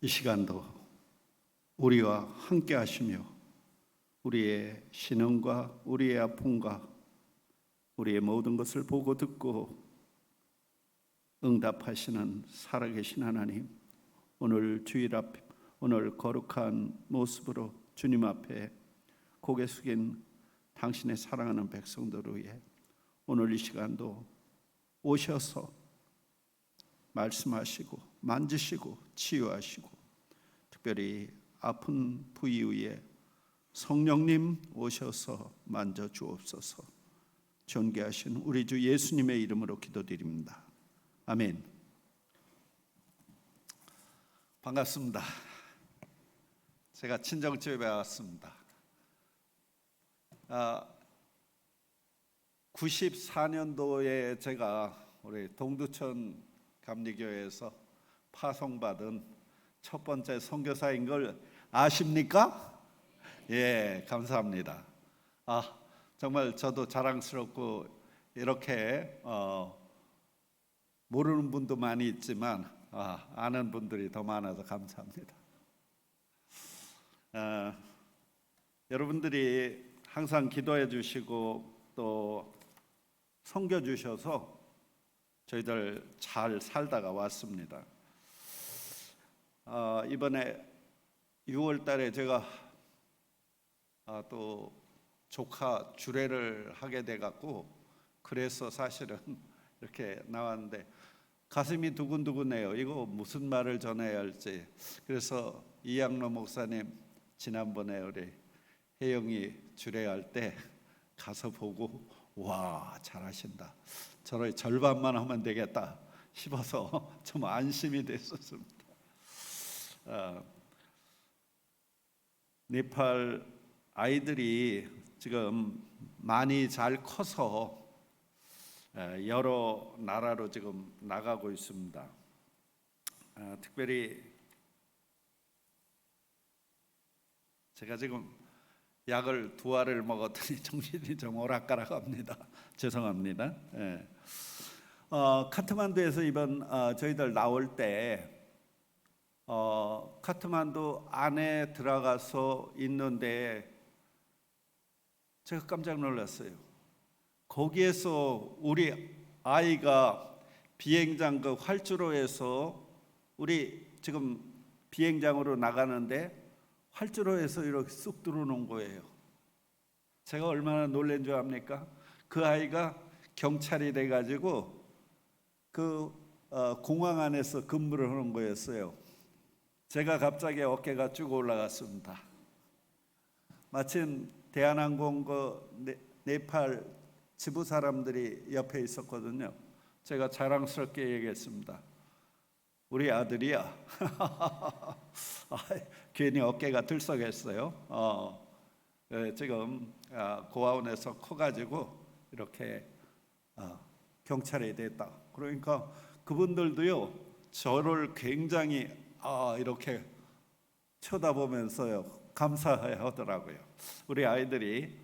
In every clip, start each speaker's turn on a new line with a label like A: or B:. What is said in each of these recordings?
A: 이 시간도 우리와 함께 하시며 우리의 신음과 우리의 아픔과 우리의 모든 것을 보고 듣고 응답하시는 살아계신 하나님, 오늘 주일 앞, 오늘 거룩한 모습으로 주님 앞에 고개 숙인 당신의 사랑하는 백성들을 위해 오늘 이 시간도 오셔서 말씀하시고 만지시고 치유하시고, 특별히 아픈 부위 위에 성령님 오셔서 만져 주옵소서. 존귀하신 우리 주 예수님의 이름으로 기도드립니다. 아멘. 반갑습니다. 제가 친정집에 왔습니다. 94년도에 제가 우리 동두천 감리교회에서 파송받은 첫 번째 선교사인 걸 아십니까? 예, 감사합니다. 정말 저도 자랑스럽고, 이렇게 모르는 분도 많이 있지만 아는 분들이 더 많아서 감사합니다. 여러분들이 항상 기도해 주시고 또 섬겨 주셔서 저희들 잘 살다가 왔습니다. 이번에 6월 달에 제가 또 조카 주례를 하게 돼 갖고, 그래서 사실은 이렇게 나왔는데 가슴이 두근두근해요. 이거 무슨 말을 전해야 할지. 그래서 이양로 목사님 지난번에 우리 혜영이 주례할 때 가서 보고, 와, 잘하신다, 저를 절반만 하면 되겠다 싶어서 좀 안심이 됐었습니다. 네팔 아이들이 지금 많이 잘 커서 여러 나라로 지금 나가고 있습니다. 특별히 제가 지금 약을 2알을 먹었더니 정신이 좀 오락가락합니다. 죄송합니다. 카트만두에서 이번 저희들 나올 때 카트만두 안에 들어가서 있는데 제가 깜짝 놀랐어요. 거기에서 우리 아이가 비행장 그 활주로에서, 우리 지금 비행장으로 나가는데 활주로에서 이렇게 쑥 들어오는 거예요. 제가 얼마나 놀란 줄 압니까? 그 아이가 경찰이 돼가지고 그 공항 안에서 근무를 하는 거였어요. 제가 갑자기 어깨가 쭉 올라갔습니다. 마침 대한항공 그 네팔 지부 사람들이 옆에 있었거든요. 제가 자랑스럽게 얘기했습니다. 우리 아들이야. 괜히 어깨가 들썩했어요. 지금 고아원에서 커가지고 이렇게 경찰이 됐다. 그러니까 그분들도요, 저를 굉장히 이렇게 쳐다보면서요 감사하더라고요. 우리 아이들이,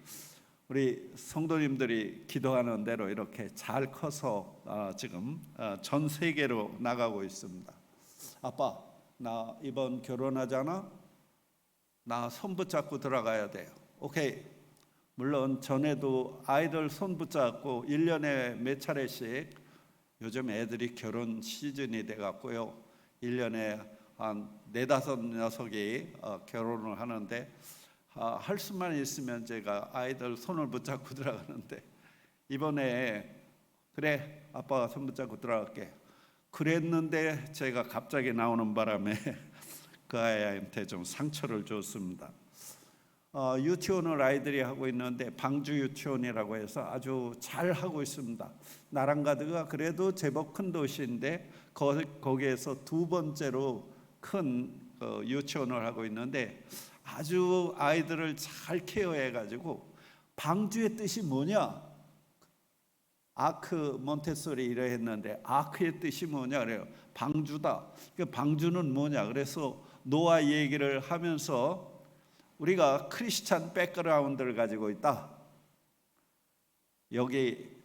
A: 우리 성도님들이 기도하는 대로 이렇게 잘 커서 지금 전 세계로 나가고 있습니다. 아빠, 나 이번 결혼하잖아. 나 손 붙잡고 들어가야 돼요. 오케이. 물론 전에도 아이들 손 붙잡고 1년에 몇 차례씩, 요즘 애들이 결혼 시즌이 돼 갖고요, 1년에 한 4-5녀석이 결혼을 하는데, 할 수만 있으면 제가 아이들 손을 붙잡고 들어가는데, 이번에 그래, 아빠가 손 붙잡고 들어갈게 그랬는데 제가 갑자기 나오는 바람에 그 아이한테 좀 상처를 줬습니다. 유치원을 아이들이 하고 있는데 방주 유치원이라고 해서 아주 잘 하고 있습니다. 나랑가드가 그래도 제법 큰 도시인데 거기에서 2번째로 큰 유치원을 하고 있는데, 아주 아이들을 잘 케어해가지고, 방주의 뜻이 뭐냐? 아크 몬테소리 이래 했는데 아크의 뜻이 뭐냐 그래요. 방주다. 그 방주는 뭐냐? 그래서 노아 얘기를 하면서 우리가 크리스찬 백그라운드를 가지고 있다. 여기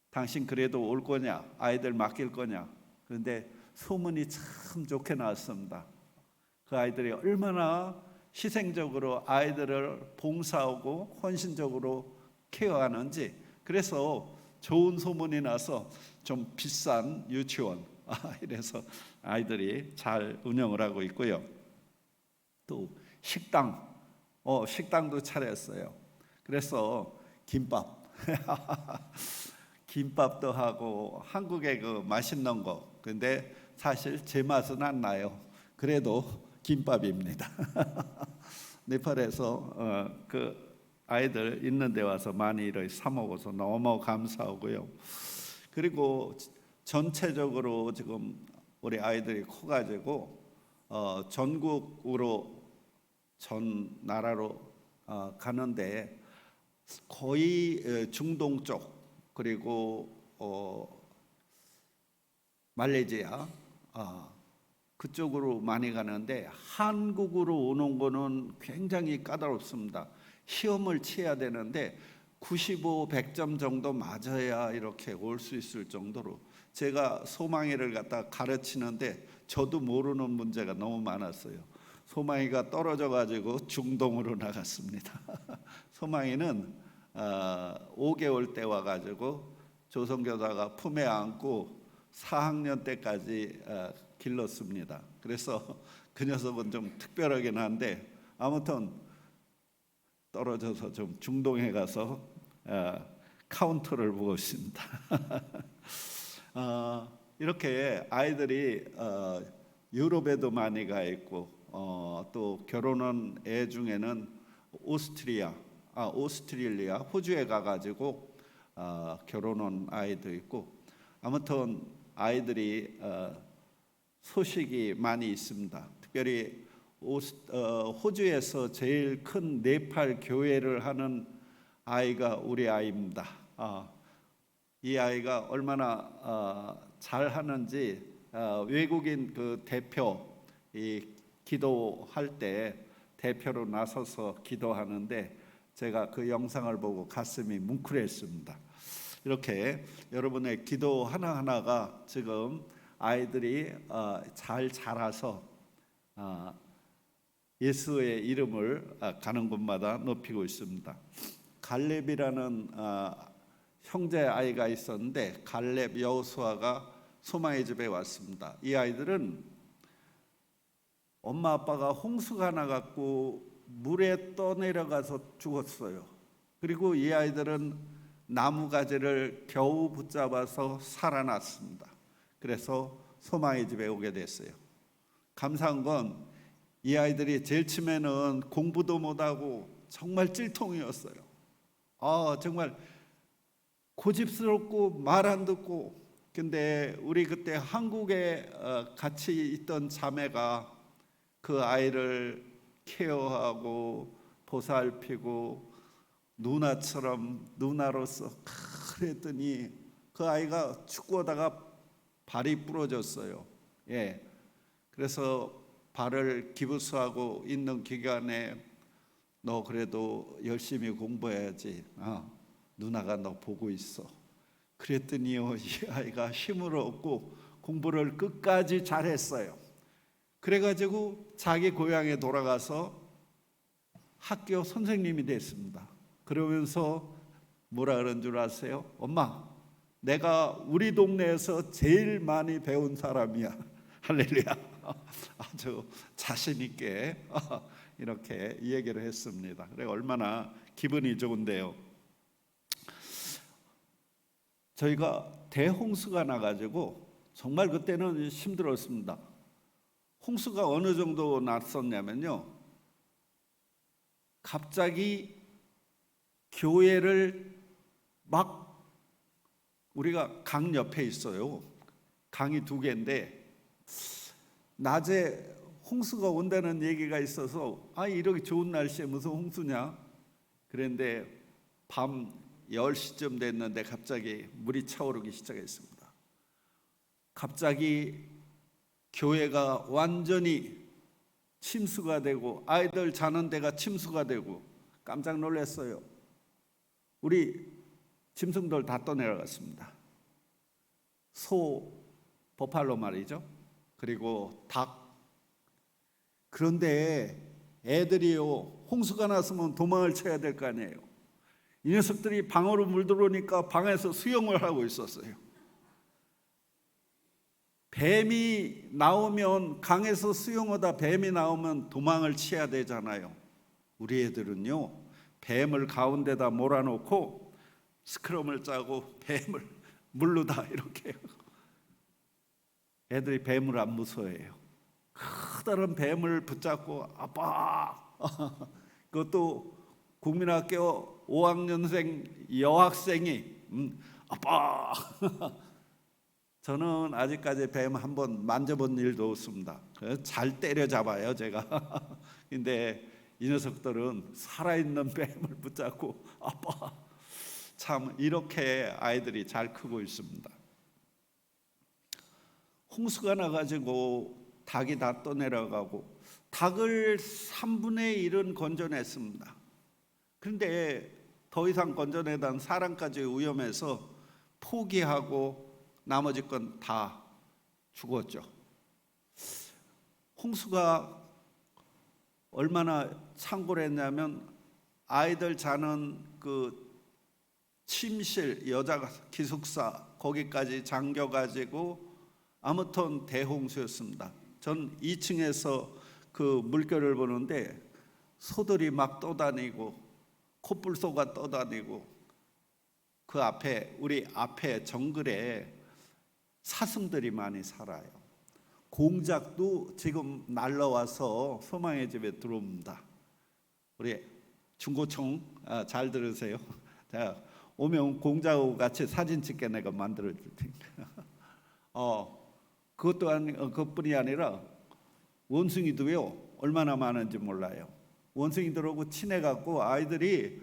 A: 당신 그래도 올 거냐? 아이들 맡길 거냐? 그런데 소문이 참 좋게 나왔습니다. 그 아이들이 얼마나 희생적으로 아이들을 봉사하고 헌신적으로 케어하는지. 그래서 좋은 소문이 나서 좀 비싼 유치원 이래서 아이들이 잘 운영을 하고 있고요. 또 식당도 차렸어요. 그래서 김밥 김밥도 하고 한국의 그 맛있는 거. 근데 사실 제 맛은 안 나요. 그래도 김밥입니다. 네팔에서 그 아이들 있는 데 와서 많이 이렇게 사 먹어서 너무 감사하고요. 그리고 전체적으로 지금 우리 아이들이 커가지고 전국으로 전 나라로 가는데 거의 중동 쪽 그리고 말레이시아 그쪽으로 많이 가는데 한국으로 오는 거는 굉장히 까다롭습니다. 시험을 치어야 되는데 95, 100점 정도 맞아야 이렇게 올 수 있을 정도로 제가 소망이를 갖다 가르치는데 저도 모르는 문제가 너무 많았어요. 소망이가 떨어져 가지고 중동으로 나갔습니다. 소망이는 5개월 때 와가지고 조선교사가 품에 안고 4학년 때까지 길렀습니다. 그래서 그 녀석은 좀 특별하긴 한데 아무튼 떨어져서 좀 중동에 가서 카운터를 보고 있습니다. 이렇게 아이들이 유럽에도 많이 가 있고 또 결혼한 애 중에는 오스트레일리아, 호주에 가가지고 결혼한 아이도 있고 아무튼 아이들이 소식이 많이 있습니다. 특별히 호주에서 제일 큰 네팔 교회를 하는 아이가 우리 아이입니다. 이 아이가 얼마나 잘하는지 외국인 그 대표 이 기도할 때 대표로 나서서 기도하는데 제가 그 영상을 보고 가슴이 뭉클했습니다. 이렇게 여러분의 기도 하나하나가 지금 아이들이 잘 자라서 예수의 이름을 가는 곳마다 높이고 있습니다. 갈렙이라는 형제 아이가 있었는데 갈렙 여호수아가 소망의 집에 왔습니다. 이 아이들은 엄마 아빠가 홍수가 나갖고 물에 떠내려가서 죽었어요. 그리고 이 아이들은 나무가지를 겨우 붙잡아서 살아났습니다. 그래서 소망의 집에 오게 됐어요. 감사한 건 이 아이들이 제일 처음에는 공부도 못하고 정말 찔통이었어요. 정말 고집스럽고 말 안 듣고. 근데 우리 그때 한국에 같이 있던 자매가 그 아이를 케어하고 보살피고 누나로서 그랬더니 그 아이가 축구하다가 발이 부러졌어요. 그래서 발을 기부스하고 있는 기간에 너 그래도 열심히 공부해야지. 누나가 너 보고 있어. 그랬더니요, 이 아이가 힘을 얻고 공부를 끝까지 잘했어요. 그래가지고 자기 고향에 돌아가서 학교 선생님이 됐습니다. 그러면서 뭐라 그런 줄 아세요? 엄마, 내가 우리 동네에서 제일 많이 배운 사람이야. 할렐루야. 아주 자신 있게 이렇게 얘기를 했습니다. 그래 얼마나 기분이 좋은데요. 저희가 대홍수가 나가지고 정말 그때는 힘들었습니다. 홍수가 어느 정도 났었냐면요, 갑자기 교회를 막 우리가 강 옆에 있어요. 강이 2개인데 낮에 홍수가 온다는 얘기가 있어서 이렇게 좋은 날씨에 무슨 홍수냐 그런데 밤 10시쯤 됐는데 갑자기 물이 차오르기 시작했습니다. 갑자기 교회가 완전히 침수가 되고 아이들 자는 데가 침수가 되고 깜짝 놀랐어요. 우리 짐승들 다 떠내려갔습니다. 소, 버팔로 말이죠. 그리고 닭, 그런데 애들이요, 홍수가 났으면 도망을 쳐야 될 거 아니에요. 이 녀석들이 방으로 물들어오니까 방에서 수영을 하고 있었어요. 뱀이 나오면, 강에서 수영하다 뱀이 나오면 도망을 쳐야 되잖아요. 우리 애들은요, 뱀을 가운데다 몰아놓고 스크럼을 짜고 뱀을 물르다 이렇게 해요. 애들이 뱀을 안 무서워해요. 커다란 뱀을 붙잡고 아빠 그것도 국민학교 5학년생 여학생이 아빠 저는 아직까지 뱀 한번 만져본 일도 없습니다. 잘 때려잡아요 제가. 근데 이 녀석들은 살아있는 뱀을 붙잡고 아빠, 참 이렇게 아이들이 잘 크고 있습니다. 홍수가 나가지고 닭이 다 떠내려가고 닭을 3분의 1은 건져냈습니다. 그런데 더 이상 건져내던 사람까지 위험해서 포기하고 나머지 건 다 죽었죠. 홍수가 얼마나 창궐했냐면 아이들 자는 그 침실, 여자 기숙사 거기까지 잠겨가지고 아무튼 대홍수였습니다. 전 2층에서 그 물결을 보는데 소들이 막 떠다니고 코뿔소가 떠다니고 그 앞에, 우리 앞에 정글에 사슴들이 많이 살아요. 공작도 지금 날라와서 소망의 집에 들어옵니다. 우리 중고총 잘 들으세요. 자, 오면 공작하고 같이 사진 찍게 내가 만들어 줄 테니까. 그것뿐이 아니라 원숭이도요 얼마나 많은지 몰라요. 원숭이들하고 친해갖고 아이들이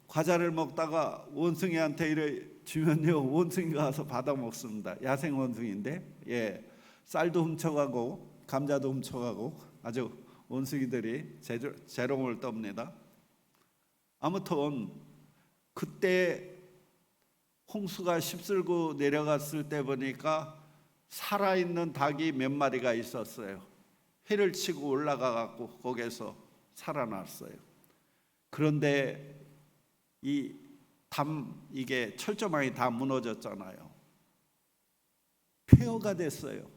A: 과자를 먹다가 원숭이한테 이래 주면요 원숭이가 와서 받아 먹습니다. 야생 원숭이인데, 예, 쌀도 훔쳐가고 감자도 훔쳐가고 아주 원숭이들이 재롱을 떱니다. 아무튼 그때 홍수가 휩쓸고 내려갔을 때 보니까 살아있는 닭이 몇 마리가 있었어요. 해를 치고 올라가갖고 거기에서 살아났어요. 그런데 이게 철조망이 다 무너졌잖아요. 폐허가 됐어요.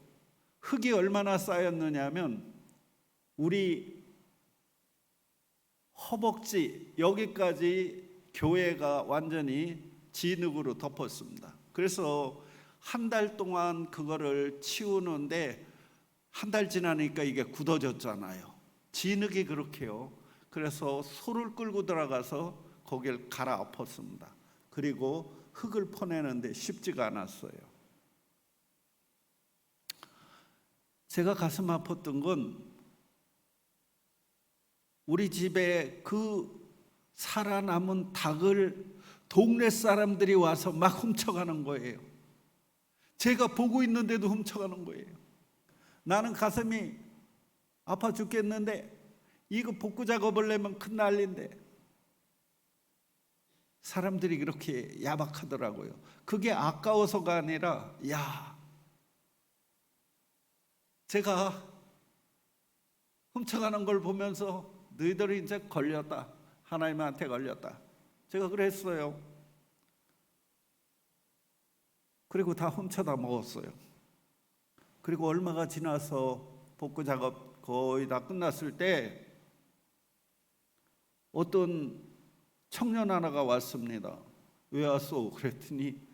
A: 흙이 얼마나 쌓였느냐면 우리 허벅지 여기까지 교회가 완전히 진흙으로 덮었습니다. 그래서 한 달 동안 그거를 치우는데 한 달 지나니까 이게 굳어졌잖아요. 진흙이 그렇게요. 그래서 소를 끌고 들어가서 거기를 갈아엎었습니다. 그리고 흙을 퍼내는데 쉽지가 않았어요. 제가 가슴 아팠던 건 우리 집에 그 살아남은 닭을 동네 사람들이 와서 막 훔쳐가는 거예요. 제가 보고 있는데도 훔쳐가는 거예요. 나는 가슴이 아파 죽겠는데 이거 복구 작업을 내면 큰 난리인데 사람들이 그렇게 야박하더라고요. 그게 아까워서가 아니라 제가 훔쳐가는 걸 보면서 너희들이 이제 걸렸다. 하나님한테 걸렸다. 제가 그랬어요. 그리고 다 훔쳐다 먹었어요. 그리고 얼마가 지나서 복구 작업 거의 다 끝났을 때 어떤 청년 하나가 왔습니다. 왜 왔어? 그랬더니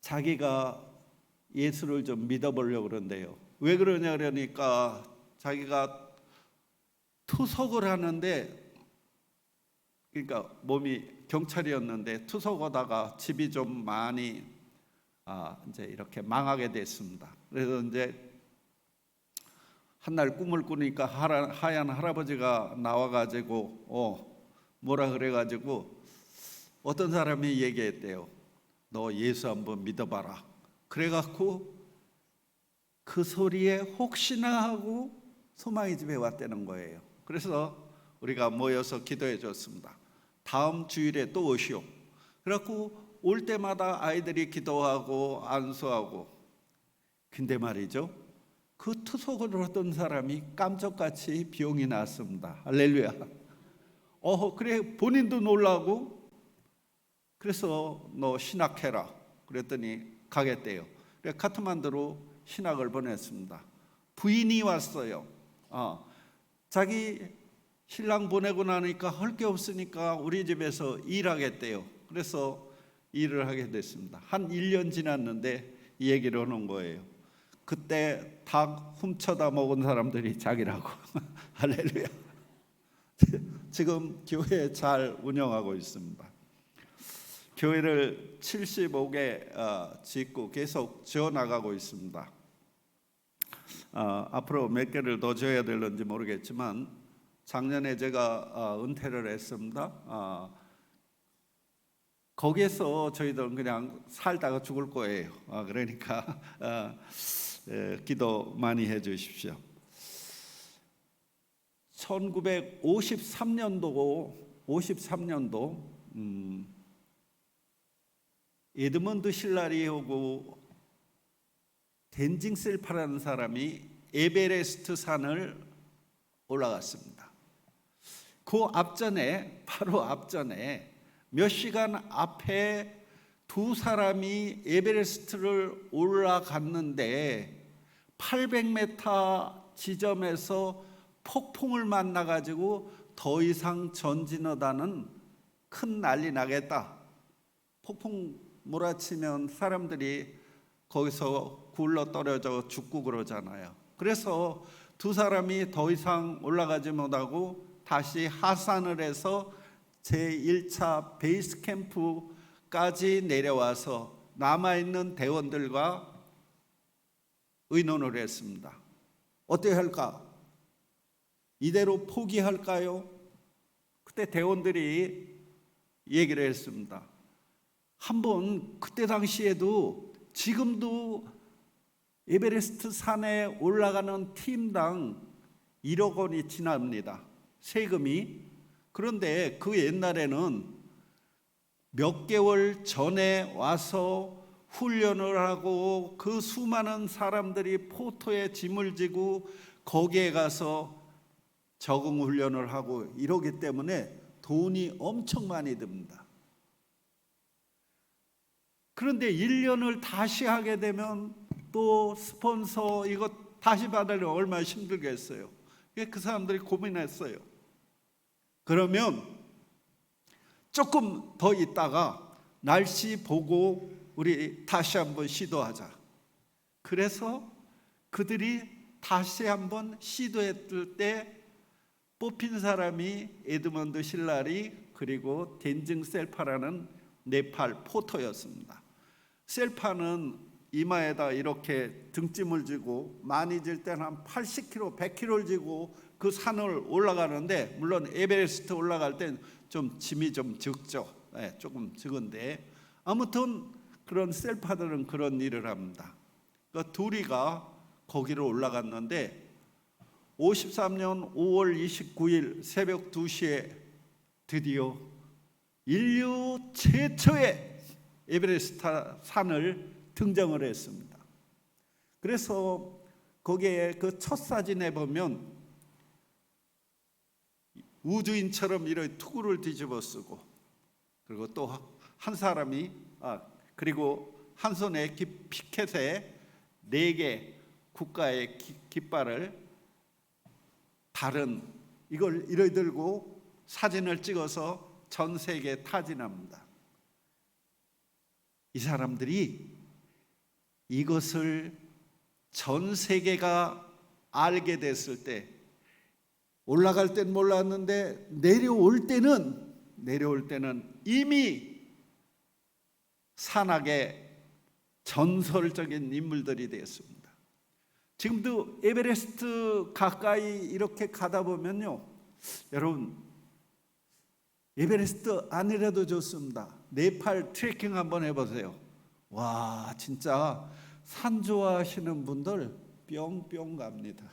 A: 자기가 예수를 좀 믿어보려고 그런대요. 왜 그러냐 그러니까 자기가 투석을 하는데, 그러니까 몸이 경찰이었는데 투석하다가 집이 좀 많이 이제 이렇게 망하게 됐습니다. 그래서 이제 한날 꿈을 꾸니까 하얀 할아버지가 나와가지고 뭐라 그래가지고 어떤 사람이 얘기했대요. 너 예수 한번 믿어봐라. 그래갖고 그 소리에 혹시나 하고 소망의 집에 왔다는 거예요. 그래서 우리가 모여서 기도해 줬습니다. 다음 주일에 또 오시오. 그래갖고 올 때마다 아이들이 기도하고 안수하고. 근데 말이죠, 그 투석을 하던 사람이 깜짝같이 병이 났습니다. 할렐루야. 그래 본인도 놀라고 그래서 너 신학해라 그랬더니 가겠대요. 그래 카트만두로 신학을 보냈습니다. 부인이 왔어요. 자기 신랑 보내고 나니까 할 게 없으니까 우리 집에서 일하겠대요. 그래서 일을 하게 됐습니다. 한 1년 지났는데 이 얘기를 하는 거예요. 그때 닭 훔쳐다 먹은 사람들이 자기라고. 할렐루야. 지금 교회 잘 운영하고 있습니다. 교회를 75개 짓고 계속 지어나가고 있습니다. 앞으로 몇 개를 더 지어야 될는지 모르겠지만 작년에 제가 은퇴를 했습니다. 거기에서 저희들은 그냥 살다가 죽을 거예요. 그러니까 기도 많이 해 주십시오. 1953년도 에드먼드 힐라리하고 댄징 셀파라는 사람이 에베레스트 산을 올라갔습니다. 그 앞전에 바로 앞전에 몇 시간 앞에 두 사람이 에베레스트를 올라갔는데 800m 지점에서 폭풍을 만나가지고 더 이상 전진하다는 큰 난리 나겠다. 폭풍 몰아치면 사람들이 거기서 굴러 떨어져 죽고 그러잖아요. 그래서 두 사람이 더 이상 올라가지 못하고 다시 하산을 해서 제1차 베이스 캠프까지 내려와서 남아있는 대원들과 의논을 했습니다. 어떻게 할까? 이대로 포기할까요? 그때 대원들이 얘기를 했습니다. 한번 그때 당시에도 지금도 에베레스트 산에 올라가는 팀당 1억 원이 지납니다. 세금이. 그런데 그 옛날에는 몇 개월 전에 와서 훈련을 하고 그 수많은 사람들이 포토에 짐을 지고 거기에 가서 적응 훈련을 하고 이러기 때문에 돈이 엄청 많이 듭니다. 그런데 1년을 다시 하게 되면 또 스폰서 이거 다시 받으려면 얼마나 힘들겠어요. 그 사람들이 고민했어요. 그러면 조금 더 있다가 날씨 보고 우리 다시 한번 시도하자. 그래서 그들이 다시 한번 시도했을 때 뽑힌 사람이 에드먼드 힐라리 그리고 댄징 셀파라는 네팔 포터였습니다. 셀파는 이마에다 이렇게 등짐을 지고 많이 질 때는 한 80kg, 100kg를 지고 그 산을 올라가는데 물론 에베레스트 올라갈 땐 좀 짐이 좀 적죠. 조금 적은데 아무튼 그런 셀파들은 그런 일을 합니다. 그러니까 둘이가 거기를 올라갔는데 53년 5월 29일 새벽 2시에 드디어 인류 최초의 에베레스트 산을 등정을 했습니다. 그래서 거기에 그 첫 사진에 보면 우주인처럼 이렇게 투구를 뒤집어 쓰고 그리고 또 한 사람이 그리고 한 손에 피켓에 4개 국가의 깃발을 다른 이걸 이렇게 들고 사진을 찍어서 전 세계에 타진합니다. 이 사람들이 이것을 전 세계가 알게 됐을 때 올라갈 땐 몰랐는데 내려올 때는 이미 산악의 전설적인 인물들이 되었습니다. 지금도 에베레스트 가까이 이렇게 가다 보면요, 여러분 에베레스트 아니라도 좋습니다. 네팔 트레킹 한번 해보세요. 와, 진짜 산 좋아하시는 분들 뿅뿅 갑니다.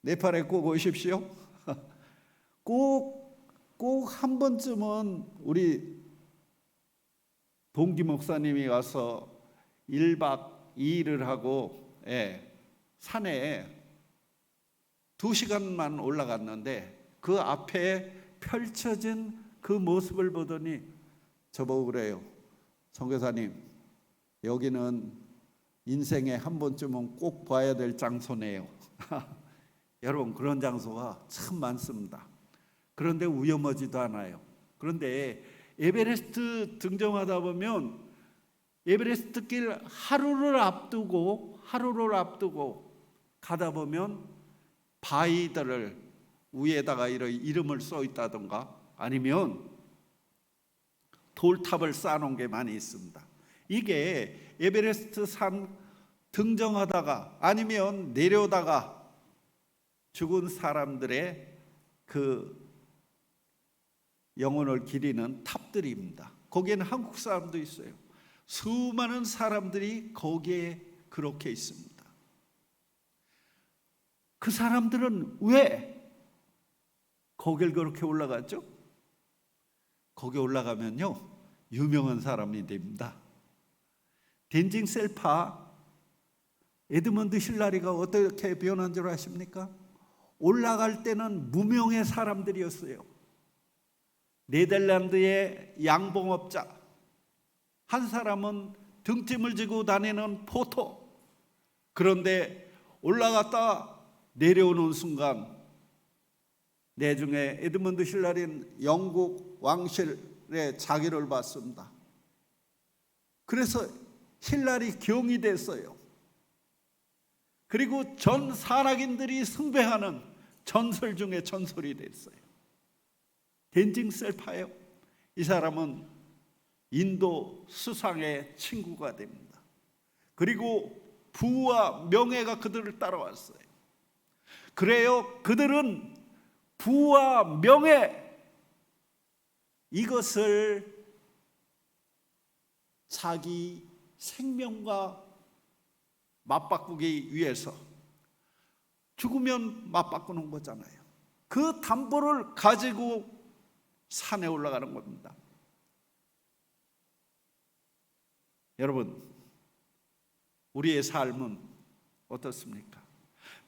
A: 네팔에 꼭 오십시오. 꼭 한 번쯤은 우리 동기 목사님이 와서 1박 2일을 하고 산에 2시간만 올라갔는데 그 앞에 펼쳐진 그 모습을 보더니 저보고 그래요. 선교사님, 여기는 인생에 한 번쯤은 꼭 봐야 될 장소네요. 여러분, 그런 장소가 참 많습니다. 그런데 위험하지도 않아요. 그런데 에베레스트 등정하다 보면 에베레스트 길 하루를 앞두고 가다 보면 바위들을 위에다가 이름을 써 있다던가 아니면 돌탑을 쌓아놓은 게 많이 있습니다. 이게 에베레스트 산 등정하다가 아니면 내려다가 죽은 사람들의 그 영혼을 기리는 탑들입니다. 거기에는 한국 사람도 있어요. 수많은 사람들이 거기에 그렇게 있습니다. 그 사람들은 왜 거길 그렇게 올라갔죠? 거기 올라가면요, 유명한 사람이 됩니다. 덴징 셀파 에드먼드 힐라리가 어떻게 변한 줄 아십니까? 올라갈 때는 무명의 사람들이었어요. 네덜란드의 양봉업자, 한 사람은 등짐을 지고 다니는 포터. 그런데 올라갔다 내려오는 순간 내중에 에드먼드 힐라리는 영국 왕실의 자기를 받습니다. 그래서 힐라리 경이 됐어요. 그리고 전 산악인들이 숭배하는 전설 중에 전설이 됐어요. 덴징 셀파예요. 이 사람은 인도 수상의 친구가 됩니다. 그리고 부와 명예가 그들을 따라왔어요. 그래요, 그들은 부와 명예, 이것을 자기 생명과 맞바꾸기 위해서, 죽으면 맞바꾸는 거잖아요. 그 담보를 가지고 산에 올라가는 겁니다. 여러분, 우리의 삶은 어떻습니까?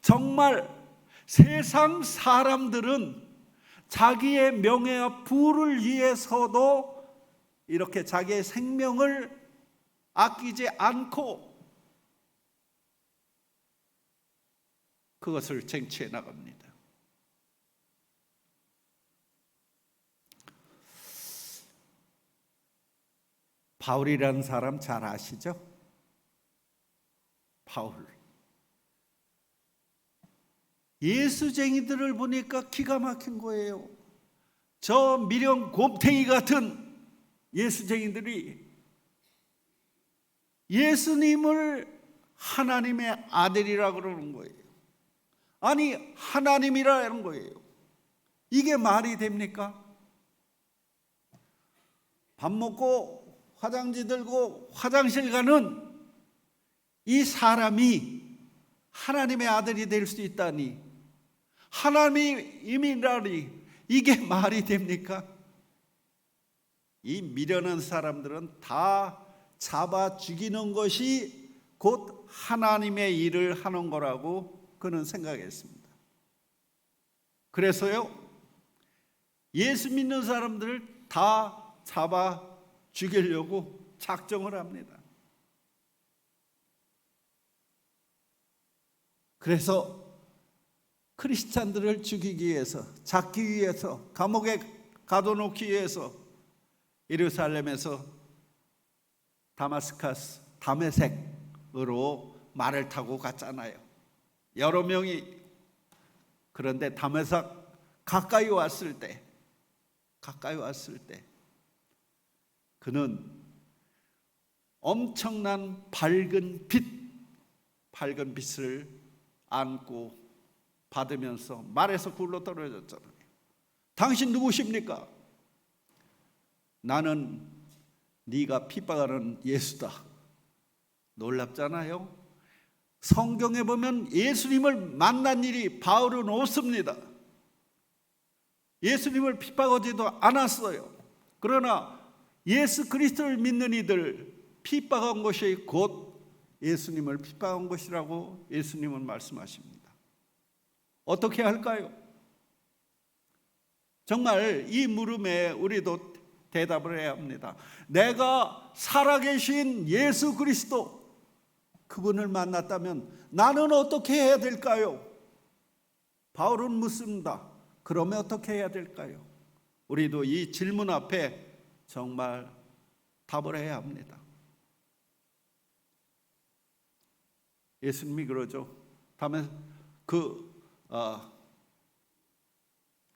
A: 정말 세상 사람들은 자기의 명예와 부를 위해서도 이렇게 자기의 생명을 아끼지 않고 그것을 쟁취해 나갑니다. 바울이라는 사람 잘 아시죠? 바울. 예수쟁이들을 보니까 기가 막힌 거예요. 저 미련 곰탱이 같은 예수쟁이들이 예수님을 하나님의 아들이라고 그러는 거예요. 아니, 하나님이라는 거예요. 이게 말이 됩니까? 밥 먹고 화장지 들고 화장실 가는 이 사람이 하나님의 아들이 될 수 있다니, 하나님이라니, 이게 말이 됩니까? 이 미련한 사람들은 다 잡아 죽이는 것이 곧 하나님의 일을 하는 거라고 그는 생각했습니다. 그래서요, 예수 믿는 사람들을 다 잡아 죽이려고 작정을 합니다. 그래서 크리스찬들을 죽이기 위해서, 잡기 위해서, 감옥에 가둬놓기 위해서 예루살렘에서 다메섹으로 말을 타고 갔잖아요. 여러 명이. 그런데 다메섹 가까이 왔을 때 그는 엄청난 밝은 빛을 안고 받으면서 말에서 굴러 떨어졌잖아요. 당신 누구십니까? 나는 네가 핍박하는 예수다. 놀랍잖아요. 성경에 보면 예수님을 만난 일이 바울은 없습니다. 예수님을 핍박하지도 않았어요. 그러나 예수 그리스도를 믿는 이들 핍박한 것이 곧 예수님을 핍박한 것이라고 예수님은 말씀하십니다. 어떻게 할까요? 정말 이 물음에 우리도 대답을 해야 합니다. 내가 살아계신 예수 그리스도 그분을 만났다면 나는 어떻게 해야 될까요? 바울은 묻습니다. 그러면 어떻게 해야 될까요? 우리도 이 질문 앞에 정말 답을 해야 합니다. 예수님이 그러죠. 다음에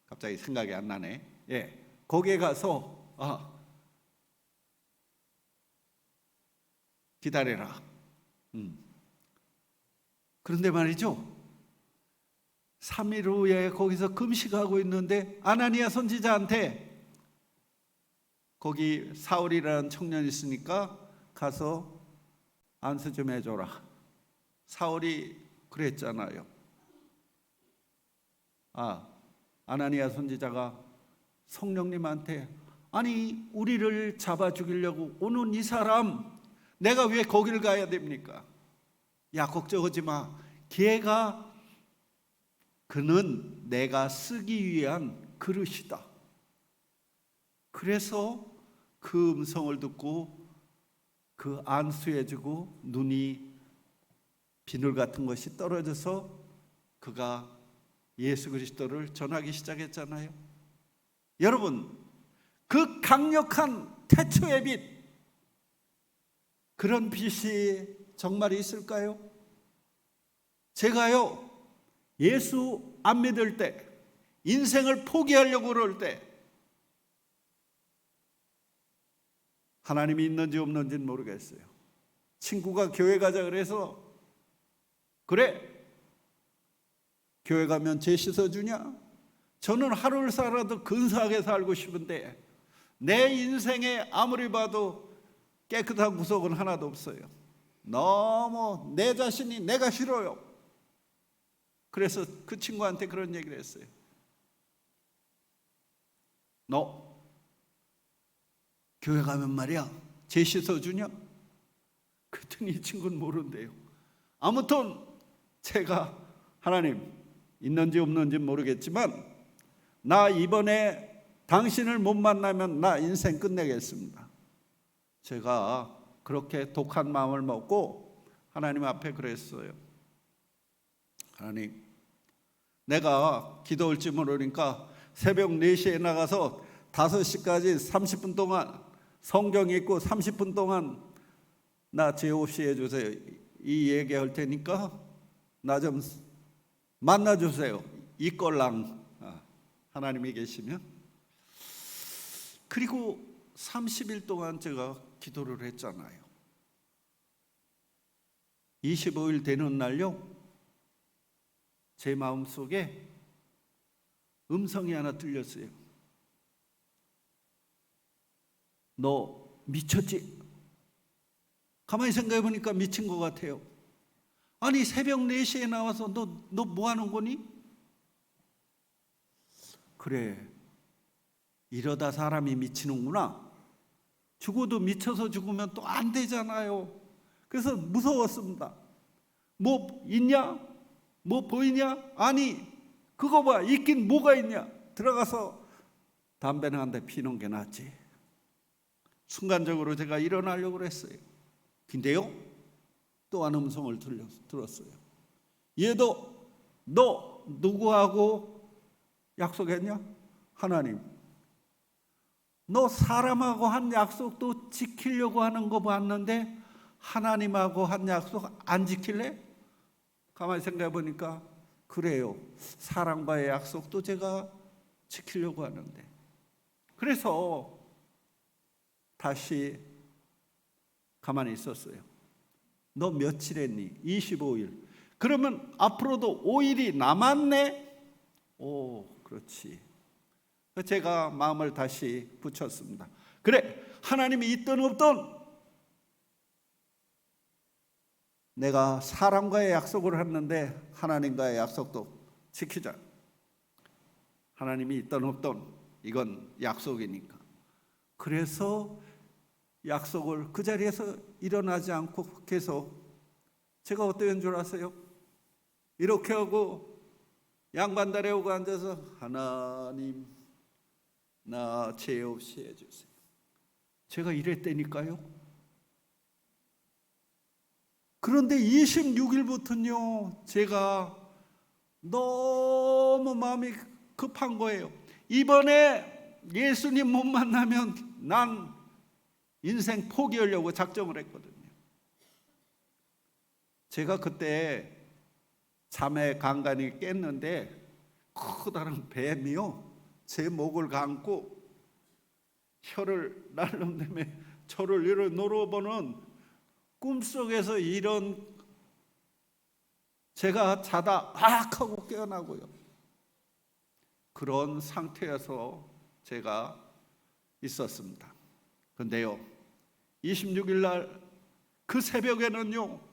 A: 갑자기 생각이 안 나네. 거기에 가서 기다려라. 그런데 말이죠. 3일 후에 거기서 금식하고 있는데 아나니아 선지자한테 거기 사울이라는 청년이 있으니까 가서 안수 좀 해줘라. 사울이 그랬잖아요. 아나니아 선지자가 성령님한테 아니 우리를 잡아 죽이려고 오는 이 사람 내가 왜 거기를 가야 됩니까? 야 걱정하지 마. 그는 내가 쓰기 위한 그릇이다. 그래서 그 음성을 듣고 그 안수해주고 눈이 비늘 같은 것이 떨어져서 그가 예수 그리스도를 전하기 시작했잖아요. 여러분 그 강력한 태초의 빛 그런 빛이 정말 있을까요? 제가요 예수 안 믿을 때 인생을 포기하려고 그럴 때 하나님이 있는지 없는지는 모르겠어요. 친구가 교회 가자 그래서 그래 교회 가면 죄 씻어주냐? 저는 하루를 살아도 근사하게 살고 싶은데 내 인생에 아무리 봐도 깨끗한 구석은 하나도 없어요. 너무 내 자신이 내가 싫어요. 그래서 그 친구한테 그런 얘기를 했어요. 너 교회 가면 말이야 죄 씻어주냐? 그랬더니 이 친구는 모른대요. 아무튼 제가 하나님 있는지 없는지 모르겠지만 나 이번에 당신을 못 만나면 나 인생 끝내겠습니다. 제가 그렇게 독한 마음을 먹고 하나님 앞에 그랬어요. 하나님 내가 기도 올지 모르니까 새벽 4시에 나가서 5시까지 30분 동안 성경 읽고 30분 동안 나 죄 없이 해주세요. 이 얘기할 테니까 나 좀 만나주세요. 이꼴랑 하나님이 계시면. 그리고 30일 동안 제가 기도를 했잖아요. 25일 되는 날요 제 마음속에 음성이 하나 들렸어요. 너 미쳤지? 가만히 생각해 보니까 미친 것 같아요. 아니 새벽 4시에 나와서 너 뭐 하는 거니? 그래 이러다 사람이 미치는구나. 죽어도 미쳐서 죽으면 또 안 되잖아요. 그래서 무서웠습니다. 뭐 있냐? 뭐 보이냐? 아니 그거 봐 있긴 뭐가 있냐? 들어가서 담배는 한 대 피는 게 낫지. 순간적으로 제가 일어나려고 그랬어요. 근데요 또 한 음성을 들었어요. 얘도 너 누구하고 약속했냐? 하나님. 너 사람하고 한 약속도 지키려고 하는 거 봤는데 하나님하고 한 약속 안 지킬래? 가만히 생각해 보니까 그래요. 사람과의 약속도 제가 지키려고 하는데. 그래서 다시 가만히 있었어요. 너 며칠 했니? 25일. 그러면 앞으로도 5일이 남았네? 오, 그렇지. 제가 마음을 다시 붙였습니다. 그래, 하나님이 있든 없든 내가 사람과의 약속을 했는데 하나님과의 약속도 지키자. 하나님이 있든 없든 이건 약속이니까. 그래서 약속을 그 자리에서 일어나지 않고 계속 제가 어떤 줄 아세요? 이렇게 하고 양반다리에 오고 앉아서 하나님 나 죄 없이 해주세요. 제가 이랬다니까요. 그런데 26일부터는요 제가 너무 마음이 급한 거예요. 이번에 예수님 못 만나면 난 인생 포기하려고 작정을 했거든요. 제가 그때 잠에 간간히 깼는데 커다란 뱀이요 제 목을 감고 혀를 날름대며 저를 이렇게 노려보는 꿈속에서 이런 제가 자다 악 하고 깨어나고요. 그런 상태에서 제가 있었습니다. 그런데요 26일 날 그 새벽에는요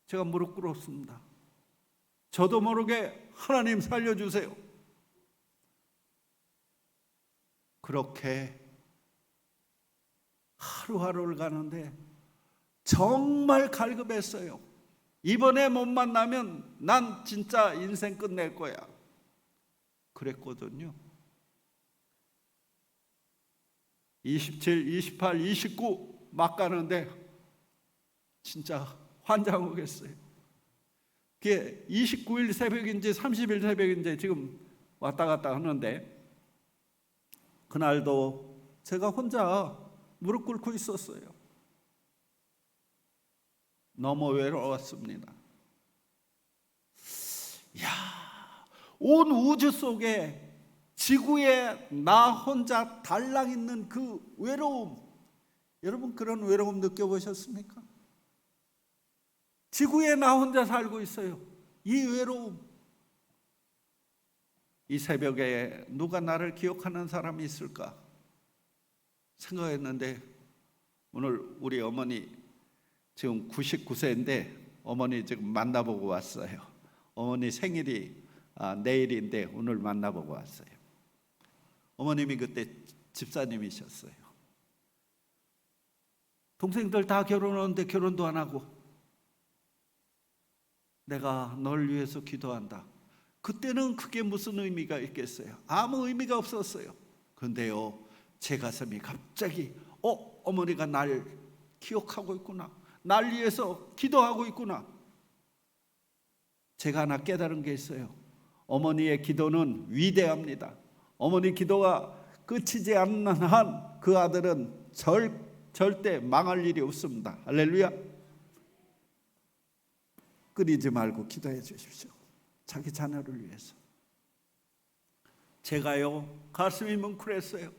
A: 제가 무릎 꿇었습니다. 저도 모르게 하나님 살려주세요. 그렇게 하루하루를 가는데 정말 갈급했어요. 이번에 못 만나면 난 진짜 인생 끝낼 거야. 그랬거든요. 27, 28, 29 막 가는데 진짜 환장하겠어요. 그게 29일 새벽인지 30일 새벽인지 지금 왔다 갔다 하는데 그날도 제가 혼자 무릎 꿇고 있었어요. 너무 외로웠습니다. 이야, 온 우주 속에 지구에 나 혼자 달랑 있는 그 외로움, 여러분 그런 외로움 느껴보셨습니까? 지구에 나 혼자 살고 있어요. 이 외로움. 이 새벽에 누가 나를 기억하는 사람이 있을까 생각했는데 오늘 우리 어머니 지금 99세인데 어머니 지금 만나보고 왔어요. 어머니 생일이 내일인데 오늘 만나보고 왔어요. 어머님이 그때 집사님이셨어요. 동생들 다 결혼하는데 결혼도 안 하고 내가 널 위해서 기도한다. 그때는 그게 무슨 의미가 있겠어요? 아무 의미가 없었어요. 그런데요 제 가슴이 갑자기 어머니가 날 기억하고 있구나. 날 위해서 기도하고 있구나. 제가 하나 깨달은 게 있어요. 어머니의 기도는 위대합니다. 어머니 기도가 끝이지 않는 한 그 아들은 절대 망할 일이 없습니다. 할렐루야. 끊이지 말고 기도해 주십시오. 자기 자녀를 위해서. 제가요 가슴이 뭉클했어요.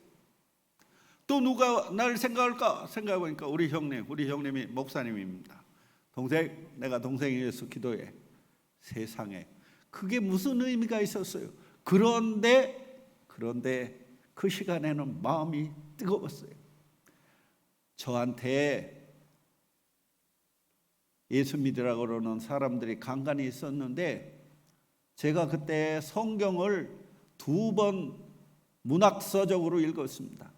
A: 또 누가 날 생각할까 생각해보니까 우리 형님이 목사님입니다. 내가 동생이 위해서 기도해. 세상에 그게 무슨 의미가 있었어요. 그런데 그 시간에는 마음이 뜨거웠어요. 저한테 예수 믿으라고 그러는 사람들이 간간히 있었는데 제가 그때 성경을 2번 문학서적으로 읽었습니다.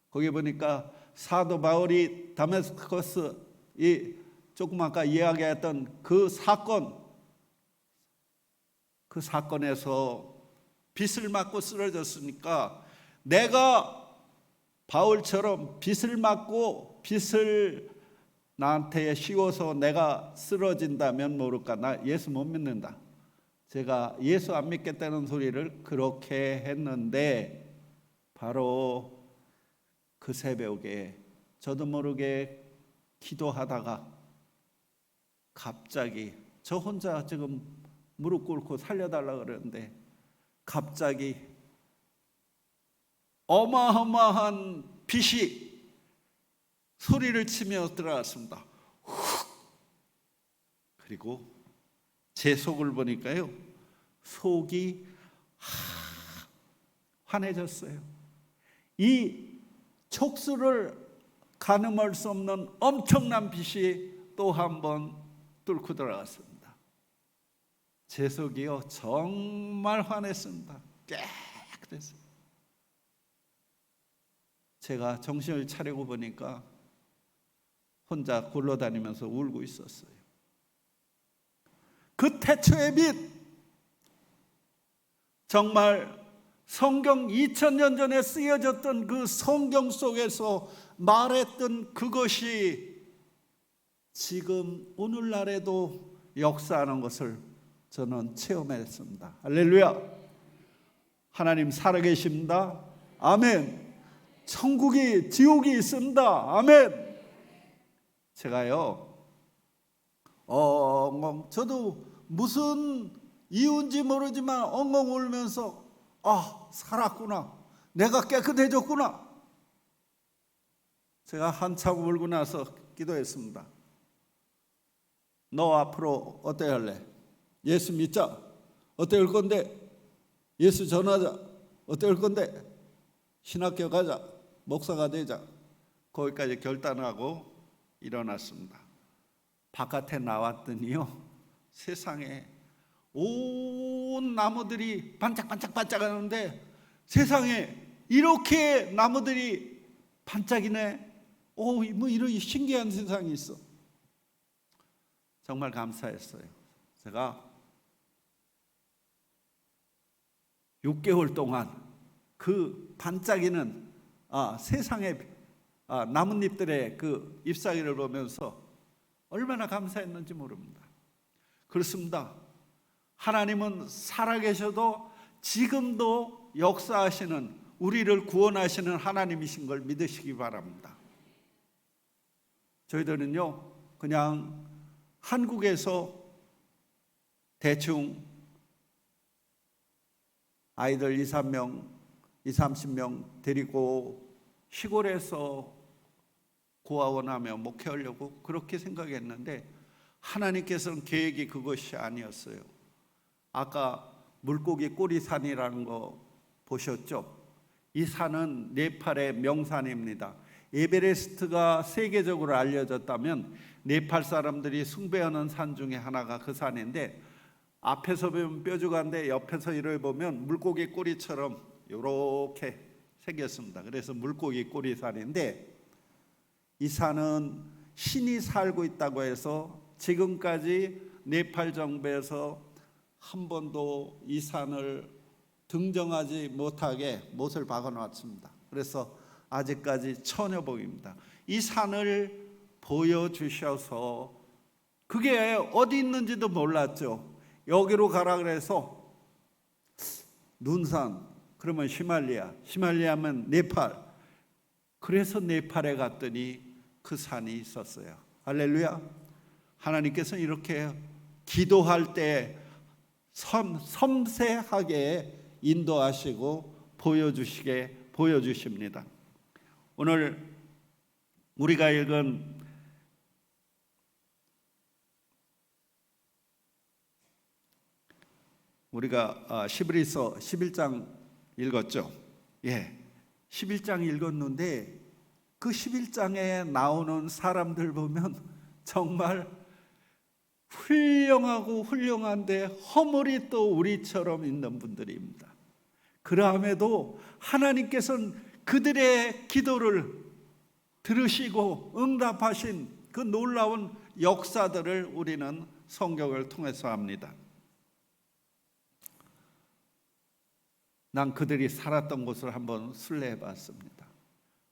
A: 거기 보니까 사도 바울이 다메스커스 이 조금 아까 이야기했던 그 사건에서 빚을 맞고 쓰러졌으니까 내가 바울처럼 빚을 맞고 빚을 나한테 씌워서 내가 쓰러진다면 모를까 나 예수 못 믿는다. 제가 예수 안 믿겠다는 소리를 그렇게 했는데 바로 그 새벽에 저도 모르게 기도하다가 갑자기 저 혼자 지금 무릎 꿇고 살려달라 그러는데 갑자기 어마어마한 빛이 소리를 치며 들어왔습니다. 그리고 제 속을 보니까요 속이 환해졌어요. 이 촉수를 가늠할 수 없는 엄청난 빛이 또 한 번 뚫고 들어갔습니다. 제 속이요 정말 환했습니다. 깨끗했어요. 제가 정신을 차리고 보니까 혼자 굴러다니면서 울고 있었어요. 그 태초의 빛, 정말 성경 2000년 전에 쓰여졌던 그 성경 속에서 말했던 그것이 지금 오늘날에도 역사하는 것을 저는 체험했습니다. 할렐루야. 하나님 살아계십니다. 아멘. 천국이 지옥이 있습니다. 아멘. 제가요 저도 무슨 이유인지 모르지만 엉엉 울면서 살았구나, 내가 깨끗해졌구나. 제가 한참 울고 나서 기도했습니다. 너 앞으로 어떻게 할래? 예수 믿자. 어떻게 할 건데? 예수 전하자. 어떻게 할 건데? 신학교 가자. 목사가 되자. 거기까지 결단하고 일어났습니다. 바깥에 나왔더니요, 세상에 온 나무들이 반짝반짝 하는데, 세상에 이렇게 나무들이 반짝이네. 뭐 이런 신기한 세상이 있어. 정말 감사했어요. 제가 6개월 동안 그 반짝이는 세상의 나뭇잎들의 그 잎사귀를 보면서 얼마나 감사했는지 모릅니다. 그렇습니다. 하나님은 살아계셔도 지금도 역사하시는, 우리를 구원하시는 하나님이신 걸 믿으시기 바랍니다. 저희들은요, 그냥 한국에서 대충 아이들 2-30명 데리고 시골에서 고아원하며 목회하려고 그렇게 생각했는데, 하나님께서는 계획이 그것이 아니었어요. 아까 물고기 꼬리산이라는 거 보셨죠? 이 산은 네팔의 명산입니다. 에베레스트가 세계적으로 알려졌다면 네팔 사람들이 숭배하는 산 중에 하나가 그 산인데, 앞에서 보면 뾰족한데 옆에서 이를 보면 물고기 꼬리처럼 이렇게 생겼습니다. 그래서 물고기 꼬리산인데, 이 산은 신이 살고 있다고 해서 지금까지 네팔 정부에서 한 번도 이 산을 등정하지 못하게 못을 박아놨습니다. 그래서 아직까지 처녀복입니다. 이 산을 보여주셔서, 그게 어디 있는지도 몰랐죠. 여기로 가라 그래서 눈산, 그러면 히말라야면 네팔. 그래서 네팔에 갔더니 그 산이 있었어요. 할렐루야. 하나님께서는 이렇게 기도할 때 섬세하게 인도하시고 보여주십니다. 오늘 우리가 읽은 히브리서 11장 읽었죠. 11장 읽었는데 그 11장에 나오는 사람들 보면 정말 훌륭한데 허물이 또 우리처럼 있는 분들입니다. 그럼에도 하나님께서는 그들의 기도를 들으시고 응답하신 그 놀라운 역사들을 우리는 성경을 통해서 합니다. 난 그들이 살았던 곳을 한번 순례해 봤습니다.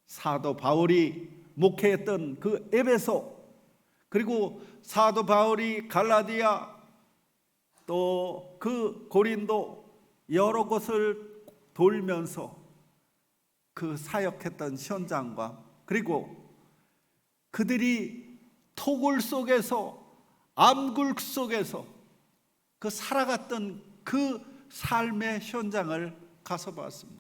A: 사도 바울이 목회했던 그 에베소, 그리고 사도 바울이 갈라디아, 또 그 고린도 여러 곳을 돌면서 그 사역했던 현장과, 그리고 그들이 토굴 속에서, 암굴 속에서 그 살아갔던 그 삶의 현장을 가서 봤습니다.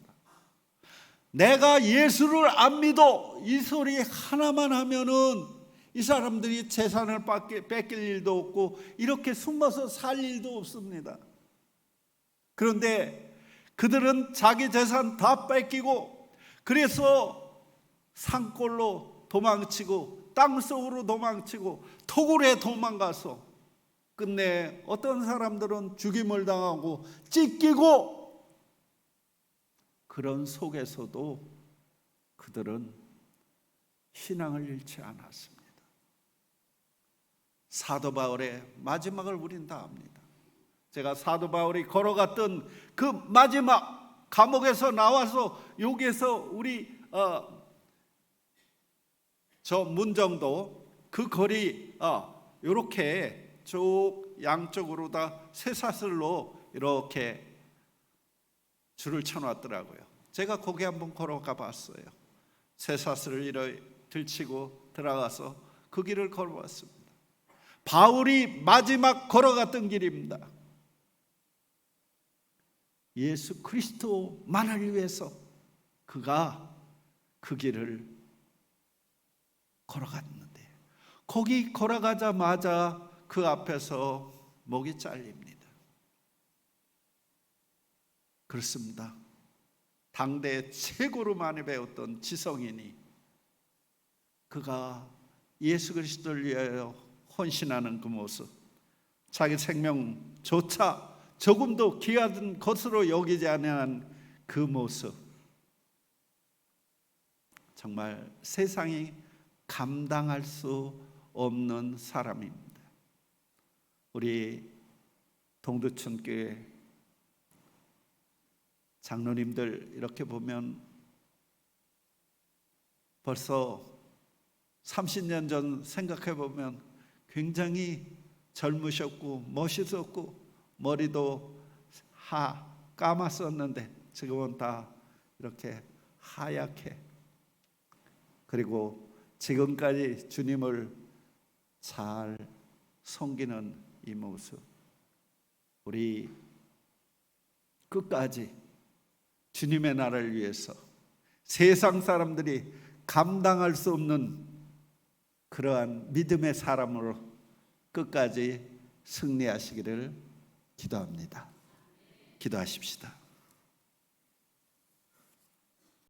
A: 내가 예수를 안 믿어, 이 소리 하나만 하면은 이 사람들이 재산을 뺏길 일도 없고 이렇게 숨어서 살 일도 없습니다. 그런데 그들은 자기 재산 다 뺏기고, 그래서 산골로 도망치고 땅속으로 도망치고 토굴에 도망가서 끝내 어떤 사람들은 죽임을 당하고 찢기고, 그런 속에서도 그들은 신앙을 잃지 않았습니다. 사도 바울의 마지막을 우린 다 압니다. 제가 사도 바울이 걸어갔던 그 마지막 감옥에서 나와서 여기에서 우리 저 문정도 그 거리 이렇게 쭉 양쪽으로 다 쇠사슬로 이렇게 줄을 쳐놨더라고요. 제가 거기 한번 걸어가 봤어요. 쇠사슬을 이렇게 들치고 들어가서 그 길을 걸어왔습니다. 바울이 마지막 걸어갔던 길입니다. 예수 그리스도만을 위해서 그가 그 길을 걸어갔는데, 거기 걸어가자마자 그 앞에서 목이 잘립니다. 그렇습니다. 당대 최고로 많이 배웠던 지성인이 그가 예수 그리스도를 위하여 헌신하는 그 모습, 자기 생명조차 조금도 귀한 것으로 여기지 않는 그 모습, 정말 세상이 감당할 수 없는 사람입니다. 우리 동두천교회 장로님들 이렇게 보면 벌써 30년 전 생각해 보면 굉장히 젊으셨고 멋있었고 머리도 까맣었는데 지금은 다 이렇게 하얗게, 그리고 지금까지 주님을 잘 섬기는 이 모습, 우리 끝까지 주님의 나라를 위해서 세상 사람들이 감당할 수 없는 그러한 믿음의 사람으로 끝까지 승리하시기를 기도합니다. 기도하십시다.